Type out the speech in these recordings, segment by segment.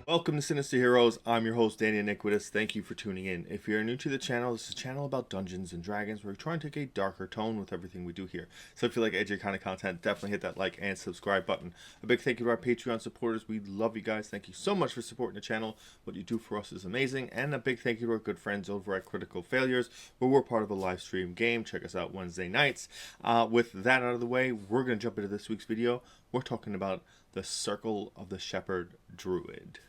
Welcome to Sinister Heroes. I'm your host, Danny Iniquitous. Thank you for tuning in. If you're new to the channel, this is a channel about Dungeons and Dragons. We're trying to take a darker tone with everything we do here. So if you like edgy kind of content, definitely hit that like and subscribe button. A big thank you to our Patreon supporters. We love you guys. Thank you so much for supporting the channel. What you do for us is amazing. And a big thank you to our good friends over at Critical Failures, where we're part of a live stream game. Check us out Wednesday nights. With that out of the way, we're going to jump into this week's video. We're talking about the Circle of the Shepherd Druid.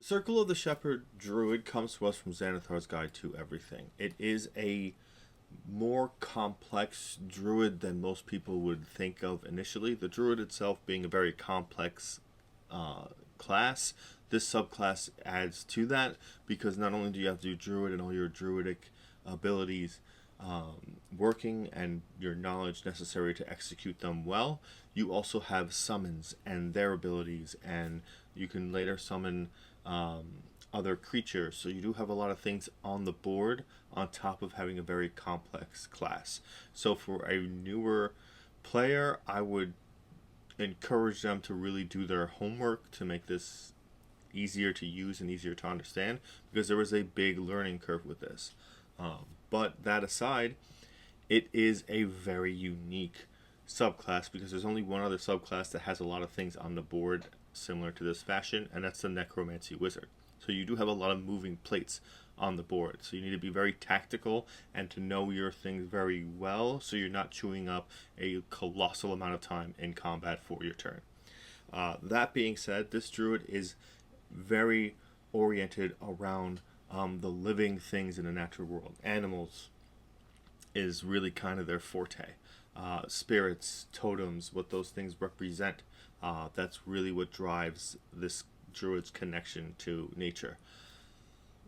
The Circle of the Shepherd Druid comes to us from Xanathar's Guide to Everything. It is a more complex druid than most people would think of initially. The druid itself being a very complex class. This subclass adds to that because not only do you have to do druid and all your druidic abilities working and your knowledge necessary to execute them well, you also have summons and their abilities, and you can later summon other creatures. So you do have a lot of things on the board on top of having a very complex class. So for a newer player, I would encourage them to really do their homework to make this easier to use and easier to understand, because there is a big learning curve with this. But that aside, it is a very unique subclass because there's only one other subclass that has a lot of things on the board similar to this fashion, and that's the necromancy wizard. So you do have a lot of moving plates on the board, so you need to be very tactical and to know your things very well so you're not chewing up a colossal amount of time in combat for your turn. That being said, this druid is very oriented around the living things in the natural world. Animals is really kind of their forte. Spirits, totems, what those things represent, that's really what drives this druid's connection to nature.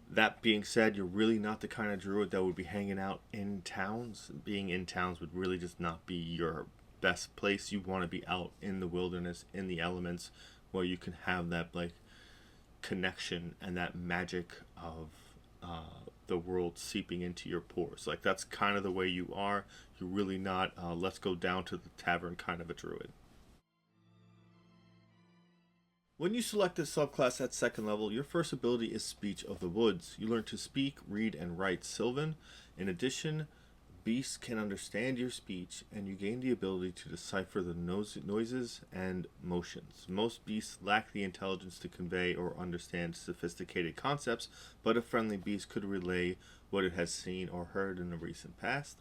That being said, you're really not the kind of druid that would be hanging out in towns. Being in towns would really just not be your best place. You want to be out in the wilderness, in the elements, where you can have that like connection and that magic of the world seeping into your pores. Like, that's kind of the way you are. You're really not let's go down to the tavern kind of a druid. When you select this subclass at second level, your first ability is Speech of the Woods. You learn to speak, read, and write Sylvan. In addition, beasts can understand your speech, and you gain the ability to decipher the noises and motions. Most beasts lack the intelligence to convey or understand sophisticated concepts, but a friendly beast could relay what it has seen or heard in the recent past.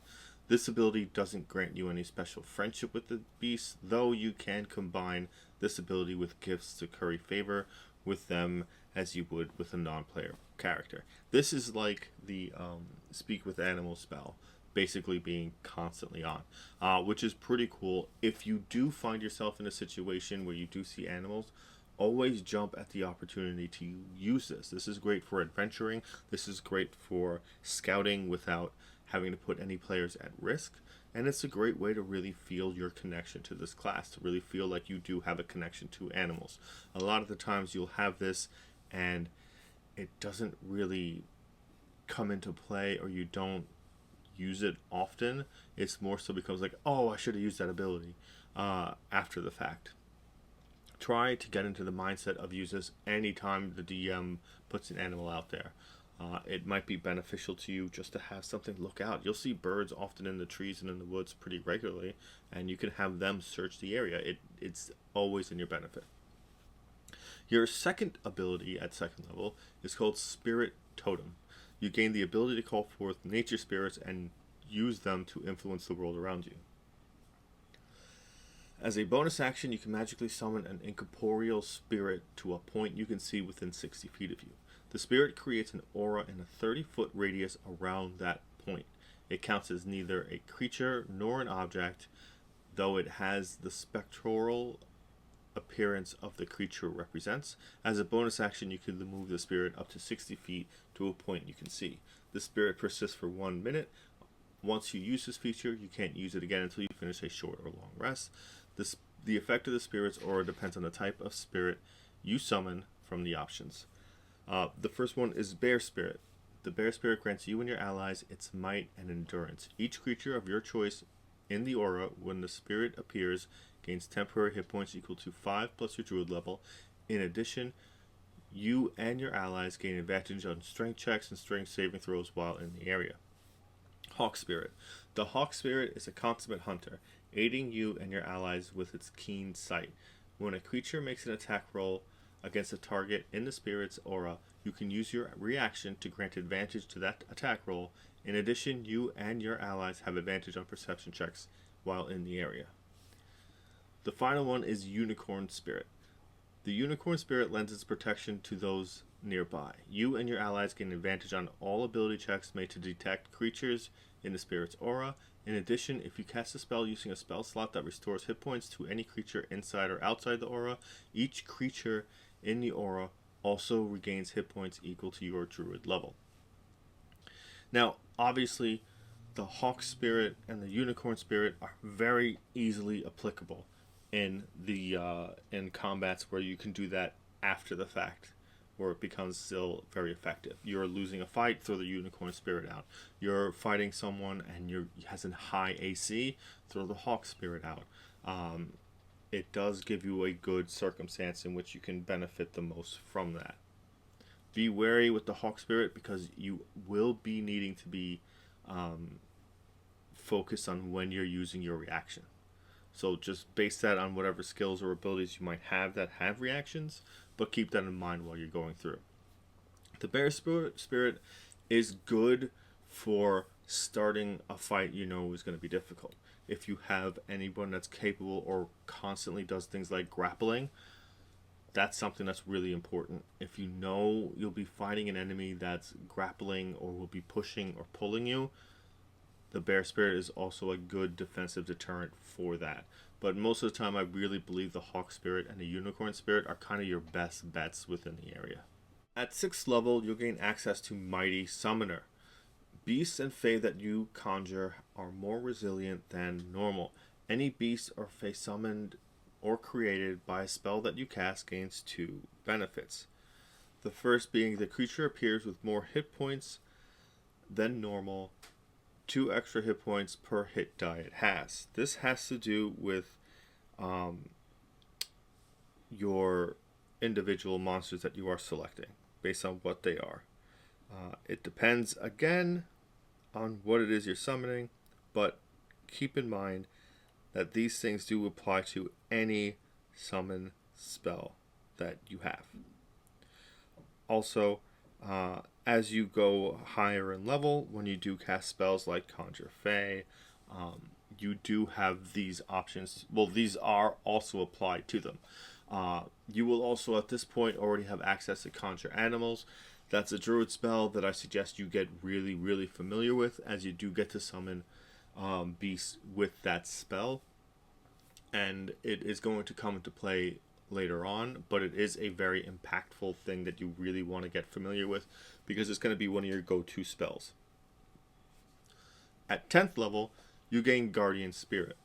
This ability doesn't grant you any special friendship with the beast, though you can combine this ability with gifts to curry favor with them as you would with a non-player character. This is like the Speak with Animals spell, basically being constantly on, which is pretty cool. If you do find yourself in a situation where you do see animals, always jump at the opportunity to use this. This is great for adventuring. This is great for scouting without having to put any players at risk. And it's a great way to really feel your connection to this class, to really feel like you do have a connection to animals. A lot of the times you'll have this and it doesn't really come into play, or you don't use it often. It's more so becomes like, oh, I should have used that ability after the fact. Try to get into the mindset of use this anytime the DM puts an animal out there. It might be beneficial to you just to have something to look out. You'll see birds often in the trees and in the woods pretty regularly, and you can have them search the area. It's always in your benefit. Your second ability at second level is called Spirit Totem. You gain the ability to call forth nature spirits and use them to influence the world around you. As a bonus action, you can magically summon an incorporeal spirit to a point you can see within 60 feet of you. The spirit creates an aura in a 30-foot radius around that point. It counts as neither a creature nor an object, though it has the spectral appearance of the creature it represents. As a bonus action, you can move the spirit up to 60 feet to a point you can see. The spirit persists for 1 minute. Once you use this feature, you can't use it again until you finish a short or long rest. The effect of the spirit's aura depends on the type of spirit you summon from the options. The first one is Bear Spirit. The Bear Spirit grants you and your allies its might and endurance. Each creature of your choice in the aura, when the spirit appears, gains temporary hit points equal to 5 plus your druid level. In addition, You and your allies gain advantage on strength checks and strength saving throws while in the area. Hawk Spirit. The Hawk Spirit is a consummate hunter, aiding you and your allies with its keen sight. When a creature makes an attack roll against a target in the spirit's aura, you can use your reaction to grant advantage to that attack roll. In addition, you and your allies have advantage on perception checks while in the area. The final one is Unicorn Spirit. The Unicorn Spirit lends its protection to those nearby. You and your allies gain advantage on all ability checks made to detect creatures in the spirit's aura. In addition, if you cast a spell using a spell slot that restores hit points to any creature inside or outside the aura, each creature in the aura also regains hit points equal to your druid level. Now, obviously, the Hawk Spirit and the Unicorn Spirit are very easily applicable in the in combats where you can do that after the fact, where it becomes still very effective. You're losing a fight, throw the Unicorn Spirit out. You're fighting someone and you're has a high AC, throw the Hawk Spirit out. It does give you a good circumstance in which you can benefit the most from that. Be wary with the Hawk Spirit because you will be needing to be focused on when you're using your reaction. So just base that on whatever skills or abilities you might have that have reactions, but keep that in mind while you're going through. The Bear Spirit is good for starting a fight you know is going to be difficult. If you have anyone that's capable or constantly does things like grappling, that's something that's really important. If you know you'll be fighting an enemy that's grappling or will be pushing or pulling you, the Bear Spirit is also a good defensive deterrent for that. But most of the time I really believe the Hawk Spirit and the Unicorn Spirit are kind of your best bets within the area. At 6th level, you'll gain access to Mighty Summoner. Beasts and Fae that you conjure are more resilient than normal. Any beast or Fae summoned or created by a spell that you cast gains 2 benefits. The first being the creature appears with more hit points than normal, 2 extra hit points per hit die it has. This has to do with your individual monsters that you are selecting based on what they are. It depends again on what it is you're summoning, but keep in mind that these things do apply to any summon spell that you have. Also, as you go higher in level, when you do cast spells like Conjure Fae, you do have these options. Well, these are also applied to them. You will also at this point already have access to Conjure Animals. That's a druid spell that I suggest you get really, really familiar with, as you do get to summon beasts with that spell. And it is going to come into play later on, but it is a very impactful thing that you really want to get familiar with because it's going to be one of your go-to spells. At 10th level, you gain Guardian Spirit.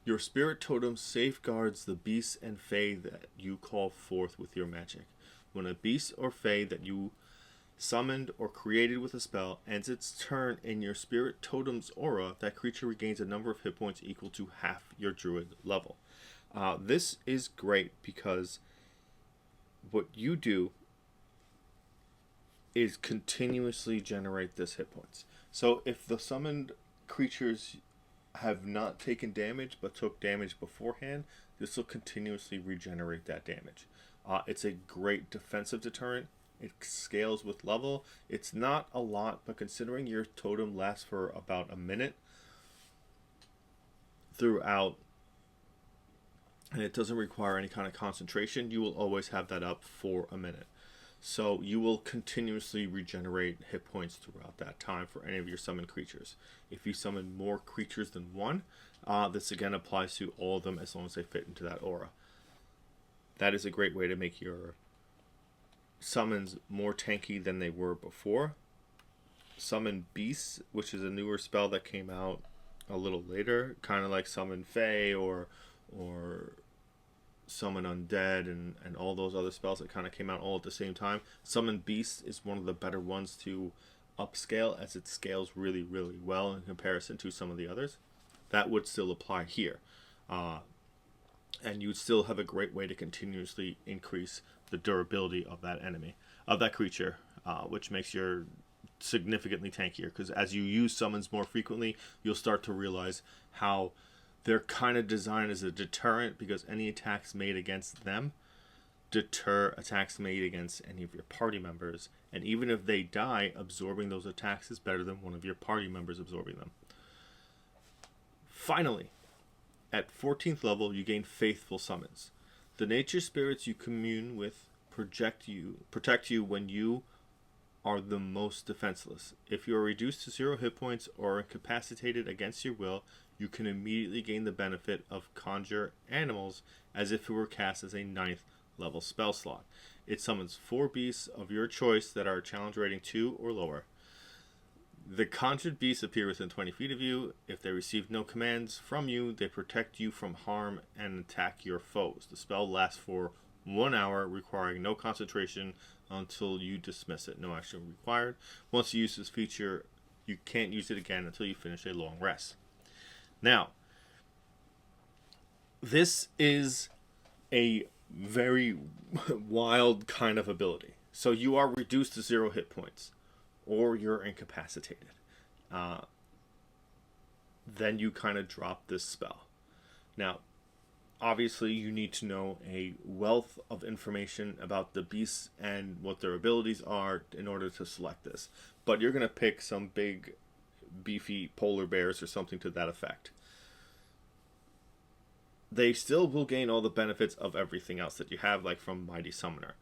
Your spirit totem safeguards the beasts and fae that you call forth with your magic. When a beast or fae that you summoned or created with a spell ends its turn in your spirit totem's aura, that creature regains a number of hit points equal to half your druid level. This is great because what you do is continuously generate this hit points. So if the summoned creatures have not taken damage but took damage beforehand, this will continuously regenerate that damage. It's a great defensive deterrent. It scales with level. It's not a lot, but considering your totem lasts for about a minute throughout, and it doesn't require any kind of concentration, you will always have that up for a minute. So you will continuously regenerate hit points throughout that time for any of your summoned creatures. If you summon more creatures than one, this again applies to all of them as long as they fit into that aura. That is a great way to make your summons more tanky than they were before. Summon Beasts, which is a newer spell that came out a little later, kind of like Summon Fae or Summon Undead and all those other spells that kind of came out all at the same time. Summon Beast is one of the better ones to upscale, as it scales really, really well in comparison to some of the others. That would still apply here. and you'd still have a great way to continuously increase the durability of that enemy, of that creature, which makes your significantly tankier, because as you use summons more frequently, you'll start to realize how they're kind of designed as a deterrent, because any attacks made against them deter attacks made against any of your party members, and even if they die, absorbing those attacks is better than one of your party members absorbing them. Finally, at 14th level, you gain Faithful Summons. The nature spirits you commune with protect you when you are the most defenseless. If you are reduced to 0 hit points or incapacitated against your will, you can immediately gain the benefit of Conjure Animals as if it were cast as a 9th level spell slot. It summons 4 beasts of your choice that are challenge rating 2 or lower. The conjured beasts appear within 20 feet of you. If they receive no commands from you, they protect you from harm and attack your foes. The spell lasts for 1 hour, requiring no concentration until you dismiss it. No action required. Once you use this feature, you can't use it again until you finish a long rest. Now, this is a very wild kind of ability. So you are reduced to 0 hit points, or you're incapacitated. Then you kind of drop this spell. Now, obviously, you need to know a wealth of information about the beasts and what their abilities are in order to select this. But you're going to pick some big, beefy polar bears or something to that effect. They still will gain all the benefits of everything else that you have, like from Mighty Summoner.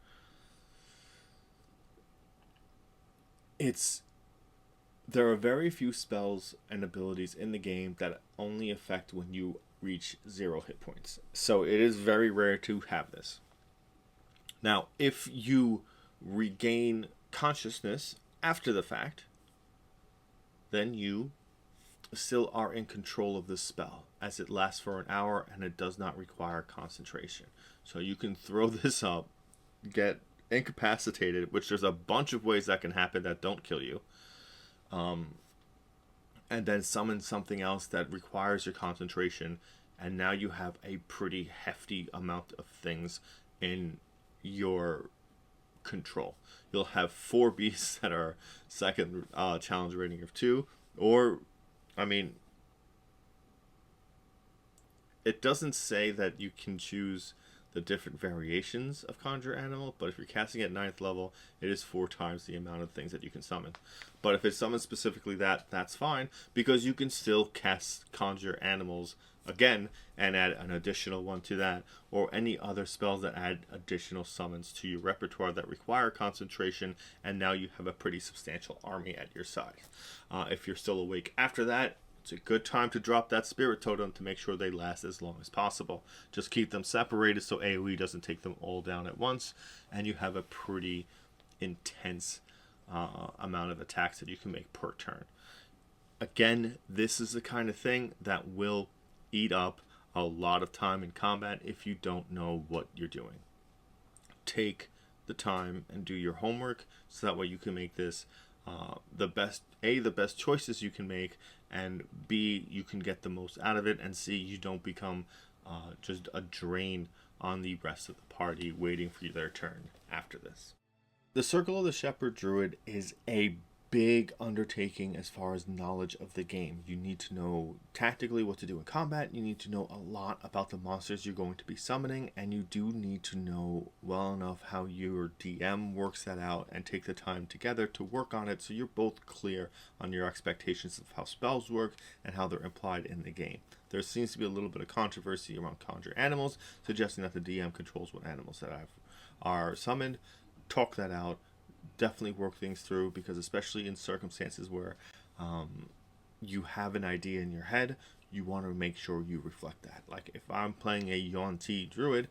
There are very few spells and abilities in the game that only affect when you reach 0 hit points. So it is very rare to have this. Now, if you regain consciousness after the fact, then you still are in control of this spell, as it lasts for an hour and it does not require concentration. So you can throw this up, get incapacitated, which there's a bunch of ways that can happen that don't kill you, and then summon something else that requires your concentration, and now you have a pretty hefty amount of things in your control. You'll have 4 beasts that are second challenge rating of 2, or, I mean, it doesn't say that you can choose the different variations of Conjure Animal, but if you're casting at 9th level, it is 4 times the amount of things that you can summon. But if it summons specifically that's fine, because you can still cast Conjure Animals again and add an additional one to that, or any other spells that add additional summons to your repertoire that require concentration, and now you have a pretty substantial army at your side. If you're still awake after that, it's a good time to drop that spirit totem to make sure they last as long as possible. Just keep them separated so AoE doesn't take them all down at once, and you have a pretty intense amount of attacks that you can make per turn. Again, this is the kind of thing that will eat up a lot of time in combat if you don't know what you're doing. Take the time and do your homework so that way you can make this the best choices you can make, and B, you can get the most out of it, and C, you don't become just a drain on the rest of the party waiting for their turn after this. The Circle of the Shepherd Druid is a big undertaking as far as knowledge of the game. You need to know tactically what to do in combat, you need to know a lot about the monsters you're going to be summoning, and you do need to know well enough how your DM works that out and take the time together to work on it so you're both clear on your expectations of how spells work and how they're implied in the game. There seems to be a little bit of controversy around Conjure Animals, suggesting that the DM controls what animals that are summoned. Talk that out. Definitely work things through, because especially in circumstances where you have an idea in your head, you want to make sure you reflect that. Like if I'm playing a Yuan-Ti druid,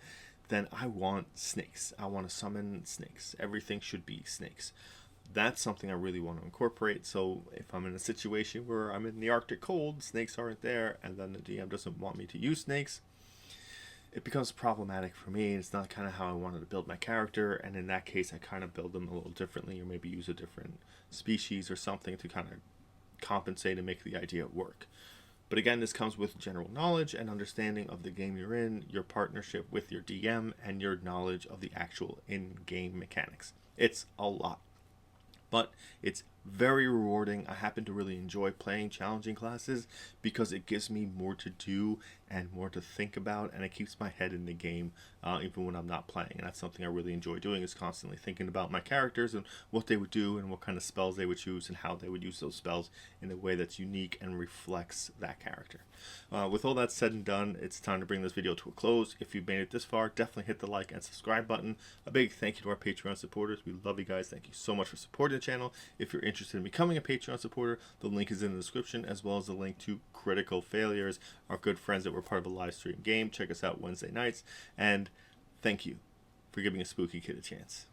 then I want snakes. I want to summon snakes. Everything should be snakes. That's something I really want to incorporate. So if I'm in a situation where I'm in the Arctic cold, snakes aren't there, and then the DM doesn't want me to use snakes, it becomes problematic for me. It's not kind of how I wanted to build my character, and in that case I kind of build them a little differently, or maybe use a different species or something to kind of compensate and make the idea work. But again, this comes with general knowledge and understanding of the game you're in, your partnership with your DM, and your knowledge of the actual in-game mechanics. It's a lot, but it's very rewarding. I happen to really enjoy playing challenging classes because it gives me more to do and more to think about, and it keeps my head in the game even when I'm not playing. And that's something I really enjoy doing, is constantly thinking about my characters and what they would do and what kind of spells they would choose and how they would use those spells in a way that's unique and reflects that character. With all that said and done, it's time to bring this video to a close. If you've made it this far, definitely hit the like and subscribe button. A big thank you to our Patreon supporters. We love you guys. Thank you so much for supporting the channel. If you're interested in becoming a Patreon supporter, the link is in the description, as well as the link to Critical Failures, our good friends that were part of a live stream game. Check us out Wednesday nights, and thank you for giving a spooky kid a chance.